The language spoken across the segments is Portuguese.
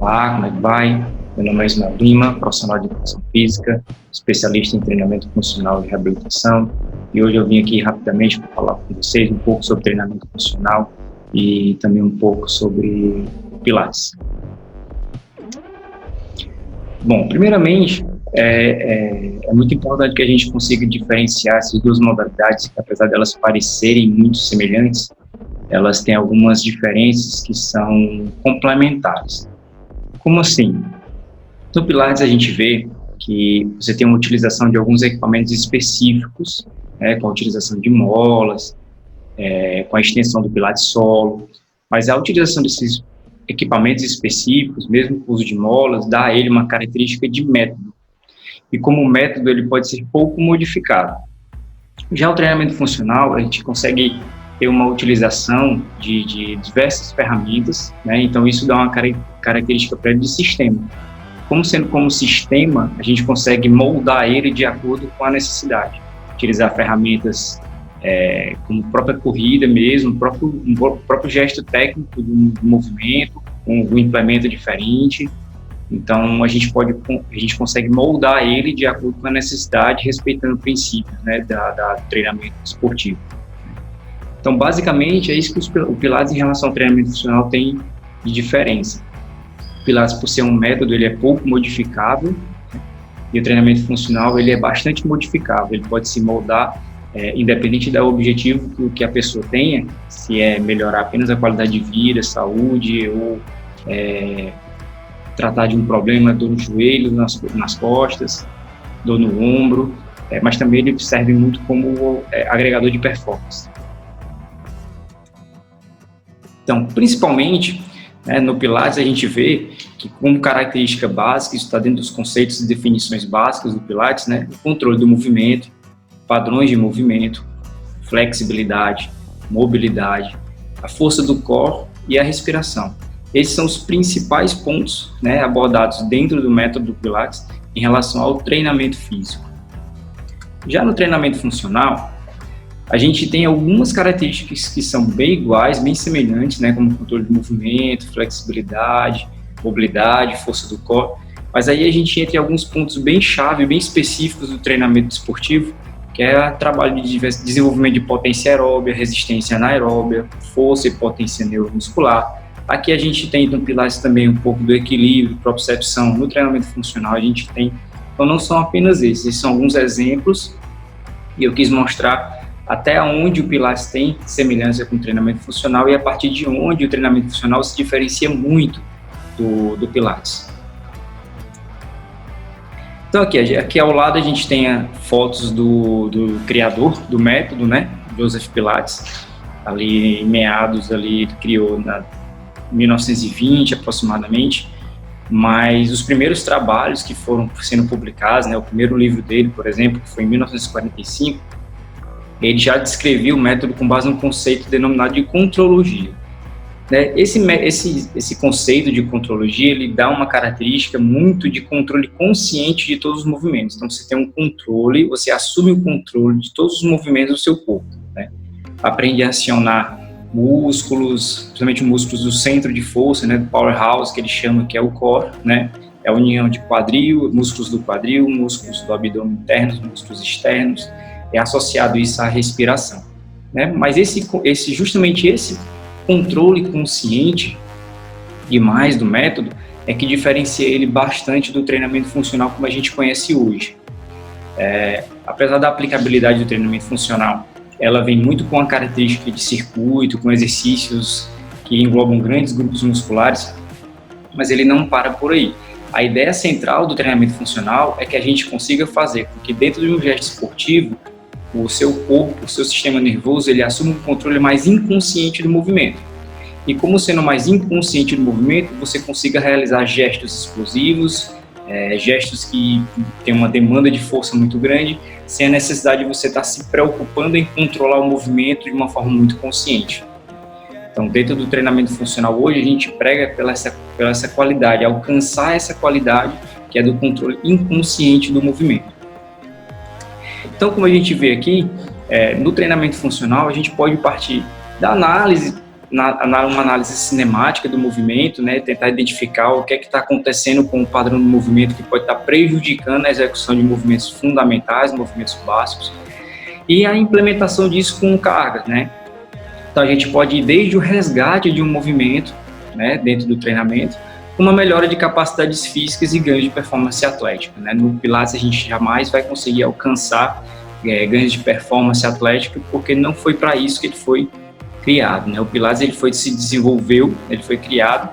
Olá, como é que vai? Meu nome é Ismael Lima, profissional de educação física, especialista em treinamento funcional e reabilitação, e hoje eu vim aqui rapidamente para falar com vocês um pouco sobre treinamento funcional e também um pouco sobre Pilates. Bom, primeiramente, é muito importante que a gente consiga diferenciar essas duas modalidades, que apesar delas parecerem muito semelhantes, elas têm algumas diferenças que são complementares. Como assim? No Pilates a gente vê que você tem uma utilização de alguns equipamentos específicos, com a utilização de molas, com a extensão do Pilates solo, mas a utilização desses equipamentos específicos, mesmo com o uso de molas, dá a ele uma característica de método. E como método ele pode ser pouco modificado. Já o treinamento funcional, a gente consegue ter uma utilização de diversas ferramentas, então isso dá uma característica para ele de sistema. Como sistema, a gente consegue moldar ele de acordo com a necessidade. Utilizar ferramentas como a própria corrida mesmo, o próprio gesto técnico do movimento, um implemento diferente. Então, a gente consegue moldar ele de acordo com a necessidade, respeitando princípios do treinamento esportivo. Então, basicamente, é isso que o Pilates em relação ao treinamento funcional tem de diferença. O Pilates, por ser um método, ele é pouco modificável, e o treinamento funcional, ele é bastante modificável, ele pode se moldar, independente do objetivo que a pessoa tenha, se é melhorar apenas a qualidade de vida, saúde, ou tratar de um problema, dor no joelho, nas costas, dor no ombro, mas também ele serve muito como agregador de performance. Então, principalmente, no Pilates, a gente vê que, como característica básica, isso está dentro dos conceitos e definições básicas do Pilates, o controle do movimento, padrões de movimento, flexibilidade, mobilidade, a força do core e a respiração. Esses são os principais pontos abordados dentro do método do Pilates em relação ao treinamento físico. Já no treinamento funcional, a gente tem algumas características que são bem iguais, bem semelhantes, como controle de movimento, flexibilidade, mobilidade, força do core, mas aí a gente entra em alguns pontos bem chave, bem específicos do treinamento esportivo, que é o trabalho de desenvolvimento de potência aeróbia, resistência anaeróbia, força e potência neuromuscular. Aqui a gente tem no Pilates também um pouco do equilíbrio, propriocepção. No treinamento funcional a gente tem, então não são apenas esses são alguns exemplos, e eu quis mostrar até onde o Pilates tem semelhança com o treinamento funcional e a partir de onde o treinamento funcional se diferencia muito do Pilates. Então aqui ao lado a gente tem fotos do criador do método, Joseph Pilates, ali em meados, ele criou na 1920 aproximadamente, mas os primeiros trabalhos que foram sendo publicados, o primeiro livro dele, por exemplo, que foi em 1945, ele já descrevia o método com base num conceito denominado de contrologia. Esse conceito de contrologia, ele dá uma característica muito de controle consciente de todos os movimentos. Então, você tem um controle, você assume o controle de todos os movimentos do seu corpo. Aprende a acionar músculos, principalmente músculos do centro de força, do powerhouse, que ele chama, que é o core, é a união de quadril, músculos do quadril, músculos do abdômen internos, músculos externos, é associado isso à respiração, Mas justamente esse controle consciente demais do método é que diferencia ele bastante do treinamento funcional como a gente conhece hoje. Apesar da aplicabilidade do treinamento funcional, ela vem muito com a característica de circuito, com exercícios que englobam grandes grupos musculares, mas ele não para por aí. A ideia central do treinamento funcional é que a gente consiga fazer com que dentro de um gesto esportivo, o seu corpo, o seu sistema nervoso, ele assuma um controle mais inconsciente do movimento. E como sendo mais inconsciente do movimento, você consiga realizar gestos explosivos, gestos que têm uma demanda de força muito grande, sem a necessidade de você estar se preocupando em controlar o movimento de uma forma muito consciente. Então, dentro do treinamento funcional hoje, a gente prega pela essa qualidade, alcançar essa qualidade que é do controle inconsciente do movimento. Então, como a gente vê aqui, no treinamento funcional, a gente pode partir da análise uma análise cinemática do movimento, né, tentar identificar o que é que está acontecendo com o padrão do movimento que pode estar prejudicando a execução de movimentos fundamentais, movimentos básicos, e a implementação disso com cargas, né. Então a gente pode ir desde o resgate de um movimento, né, dentro do treinamento, com uma melhora de capacidades físicas e ganhos de performance atlética, né. No Pilates a gente jamais vai conseguir alcançar ganhos de performance atlética, porque não foi para isso que ele foi criado, né? O Pilates ele foi criado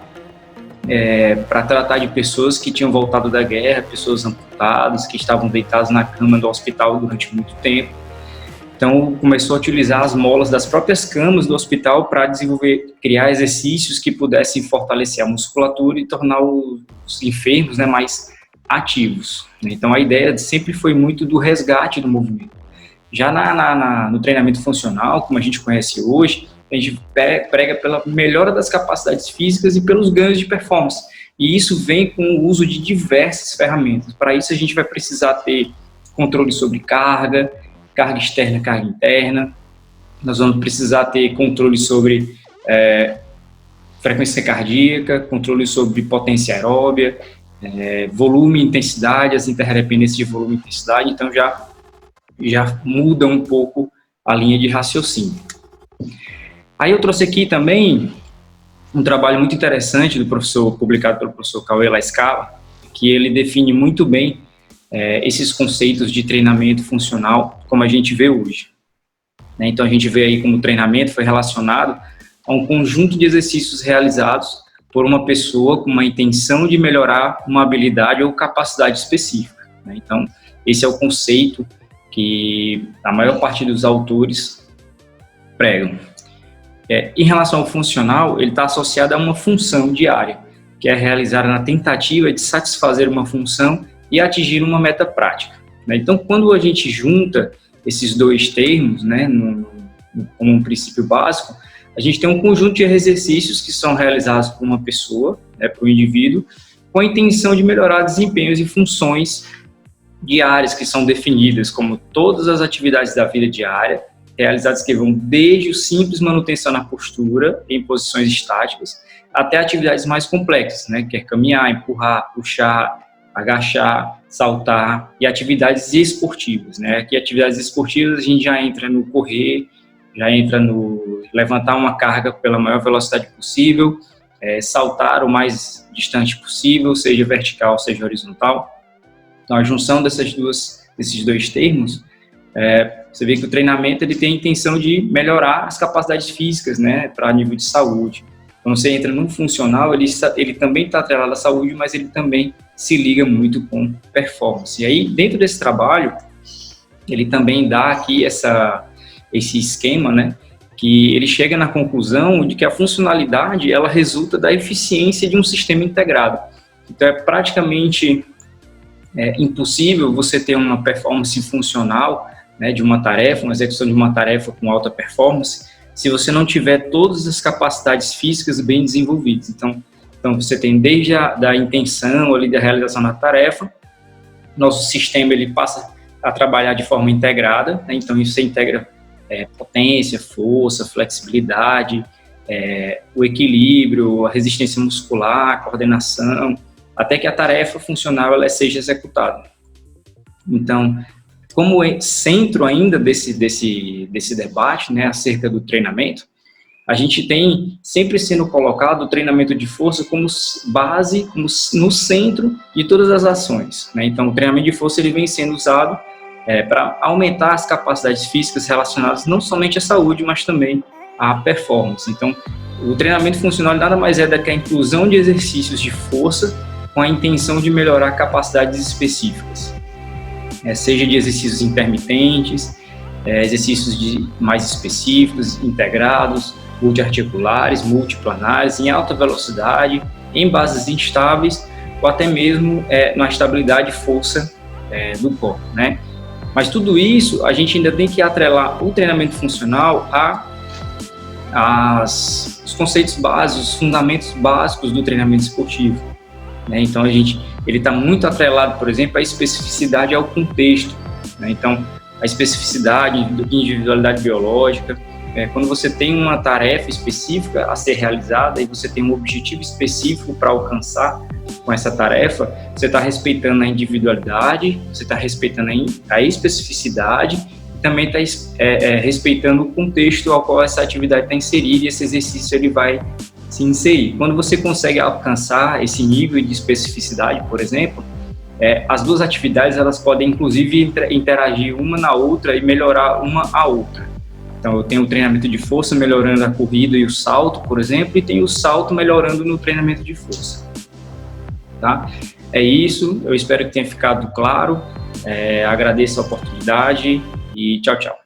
para tratar de pessoas que tinham voltado da guerra, pessoas amputadas, que estavam deitadas na cama do hospital durante muito tempo. Então começou a utilizar as molas das próprias camas do hospital para criar exercícios que pudessem fortalecer a musculatura e tornar os enfermos, né, mais ativos. Então a ideia sempre foi muito do resgate do movimento. Já no treinamento funcional, como a gente conhece hoje, a gente prega pela melhora das capacidades físicas e pelos ganhos de performance. E isso vem com o uso de diversas ferramentas. Para isso, a gente vai precisar ter controle sobre carga externa, carga interna. Nós vamos precisar ter controle sobre frequência cardíaca, controle sobre potência aeróbia, volume e intensidade, as interdependências de volume e intensidade. Então, já muda um pouco a linha de raciocínio. Aí eu trouxe aqui também um trabalho muito interessante publicado pelo professor Cauê La Scala, que ele define muito bem esses conceitos de treinamento funcional como a gente vê hoje. Então a gente vê aí como o treinamento foi relacionado a um conjunto de exercícios realizados por uma pessoa com uma intenção de melhorar uma habilidade ou capacidade específica. Então esse é o conceito que a maior parte dos autores pregam. Em relação ao funcional, ele está associado a uma função diária, que é realizada na tentativa de satisfazer uma função e atingir uma meta prática. Então, quando a gente junta esses dois termos, né, como um princípio básico, a gente tem um conjunto de exercícios que são realizados por uma pessoa, né, por um indivíduo, com a intenção de melhorar desempenhos e funções diárias que são definidas como todas as atividades da vida diária, realizadas que vão desde o simples manutenção na postura, em posições estáticas, até atividades mais complexas, né, que é caminhar, empurrar, puxar, agachar, saltar, e atividades esportivas, né. Aqui, atividades esportivas, a gente já entra no correr, já entra no levantar uma carga pela maior velocidade possível, saltar o mais distante possível, seja vertical, seja horizontal. Então, a junção desses dois termos, você vê que o treinamento ele tem a intenção de melhorar as capacidades físicas, né, para nível de saúde. Quando você entra no funcional, ele também está atrelado à saúde, mas ele também se liga muito com performance. E aí, dentro desse trabalho, ele também dá aqui esse esquema, né, que ele chega na conclusão de que a funcionalidade, ela resulta da eficiência de um sistema integrado. Então, é praticamente impossível você ter uma performance funcional, né, de uma tarefa, uma execução de uma tarefa com alta performance, se você não tiver todas as capacidades físicas bem desenvolvidas. Então você tem desde da intenção ali da realização da tarefa, nosso sistema ele passa a trabalhar de forma integrada, né? Então isso integra potência, força, flexibilidade, o equilíbrio, a resistência muscular, a coordenação, até que a tarefa funcional ela seja executada. Então, como centro ainda desse debate, né, acerca do treinamento, a gente tem sempre sendo colocado o treinamento de força como base, no centro de todas as ações, né? Então, o treinamento de força ele vem sendo usado para aumentar as capacidades físicas relacionadas não somente à saúde, mas também à performance. Então, o treinamento funcional nada mais é do que a inclusão de exercícios de força com a intenção de melhorar capacidades específicas, seja de exercícios intermitentes, exercícios mais específicos, integrados, multiarticulares, multiplanares, em alta velocidade, em bases instáveis, ou até mesmo na estabilidade e força do corpo, né? Mas tudo isso, a gente ainda tem que atrelar o treinamento funcional os conceitos básicos, os fundamentos básicos do treinamento esportivo, né? Então, ele está muito atrelado, por exemplo, à especificidade e ao contexto, né? Então, a especificidade, individualidade biológica, quando você tem uma tarefa específica a ser realizada e você tem um objetivo específico para alcançar com essa tarefa, você está respeitando a individualidade, você está respeitando a especificidade, e também está respeitando o contexto ao qual essa atividade está inserida, e esse exercício ele vai se inserir. Quando você consegue alcançar esse nível de especificidade, por exemplo, as duas atividades elas podem inclusive interagir uma na outra e melhorar uma a outra. Então eu tenho o treinamento de força melhorando a corrida e o salto, por exemplo, e tenho o salto melhorando no treinamento de força. Tá? É isso, eu espero que tenha ficado claro, agradeço a oportunidade e tchau, tchau.